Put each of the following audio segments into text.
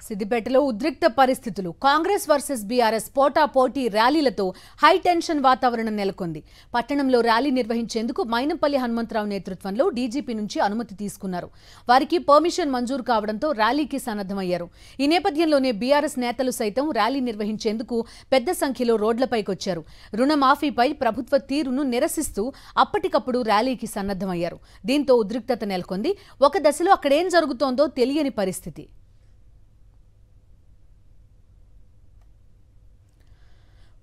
సిద్దిపేటలో ఉద్రిక్త పరిస్థితులు. కాంగ్రెస్ వర్సెస్ బీఆర్ఎస్ పోటాపోటీ ర్యాలీలతో హై టెన్షన్ వాతావరణం నెలకొంది. పట్టణంలో ర్యాలీ నిర్వహించేందుకు మైనంపల్లి హనుమంతరావు నేతృత్వంలో డీజీపీ నుంచి అనుమతి తీసుకున్నారు. వారికి పర్మిషన్ మంజూరు కావడంతో ర్యాలీకి సన్నద్ధమయ్యారు. ఈ నేపథ్యంలోనే బీఆర్ఎస్ నేతలు సైతం ర్యాలీ నిర్వహించేందుకు పెద్ద సంఖ్యలో రోడ్లపైకొచ్చారు. రుణమాఫీపై ప్రభుత్వ తీరును నిరసిస్తూ అప్పటికప్పుడు ర్యాలీకి సన్నద్ధమయ్యారు. దీంతో ఉద్రిక్తత నెలకొంది. ఒక దశలో అక్కడేం జరుగుతోందో తెలియని పరిస్థితి.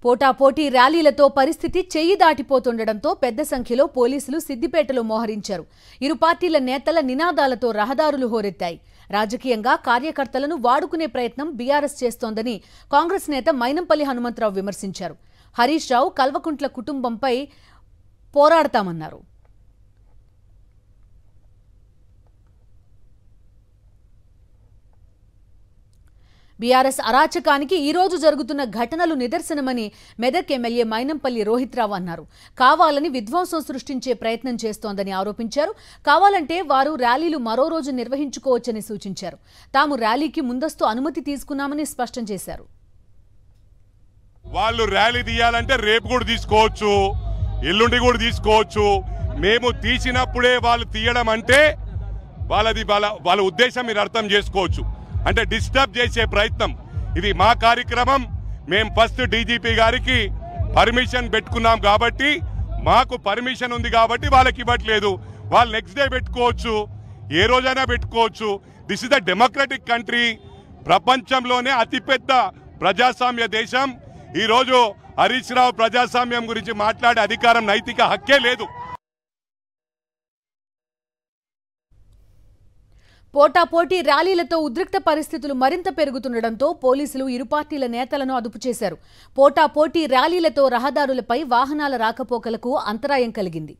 పోటాపోటీ ర్యాలీలతో పరిస్థితి చెయ్యి దాటిపోతుండటంతో పెద్ద సంఖ్యలో పోలీసులు సిద్దిపేటలో మోహరించారు. ఇరు పార్టీల నేతల నినాదాలతో రహదారులు హోరెత్తాయి. రాజకీయంగా కార్యకర్తలను వాడుకునే ప్రయత్నం బీఆర్ఎస్ చేస్తోందని కాంగ్రెస్ నేత మైనంపల్లి హనుమంతరావు విమర్శించారు. హరీష్ రావు కల్వకుంట్ల కుటుంబంపై పోరాడతామన్నారు. బీఆర్ఎస్ అరాచకానికి ఈ రోజు జరుగుతున్న ఘటనలు నిదర్శనమని మెదక్ ఎమ్మెల్యే మైనంపల్లి రోహిత్రావు అన్నారు. కావాలని విధ్వంసం సృష్టించే ప్రయత్నం చేస్తోందని ఆరోపించారు. కావాలంటే వారు ర్యాలీలు మరో రోజు నిర్వహించుకోవచ్చని సూచించారు. తాము ర్యాలీకి ముందస్తు అనుమతి తీసుకున్నామని స్పష్టం చేశారు. వాళ్ళు ర్యాలీ తీయాలంటే రేపు కూడా తీసుకోవచ్చు, ఎల్లుండి కూడా తీసుకోవచ్చు. మేము తీసినప్పుడే వాళ్ళు తీయడం అంటే వాళ్ళ ఉద్దేశం మీరు అర్థం చేసుకోవచ్చు. అంటే డిస్టర్బ్ చేసే ప్రయత్నం. ఇది మా కార్యక్రమం. మేము ఫస్ట్ డీజీపీ గారికి పర్మిషన్ పెట్టుకున్నాం కాబట్టి, మాకు పర్మిషన్ ఉంది కాబట్టి వాళ్ళకి ఇవ్వట్లేదు. వాళ్ళు నెక్స్ట్ డే పెట్టుకోవచ్చు, ఏ రోజైనా పెట్టుకోవచ్చు. This is the democratic country. ప్రపంచంలోనే అతిపెద్ద ప్రజాస్వామ్య దేశం. ఈరోజు హరీష్ రావు ప్రజాస్వామ్యం గురించి మాట్లాడే అధికారం, నైతిక హక్కే లేదు. పోటాపోటీ ర్యాలీలతో ఉద్రిక్త పరిస్థితులు మరింత పెరుగుతుండటంతో పోలీసులు ఇరు పార్టీల నేతలను అదుపు చేశారు. పోటాపోటీ ర్యాలీలతో రహదారులపై వాహనాల రాకపోకలకు అంతరాయం కలిగింది.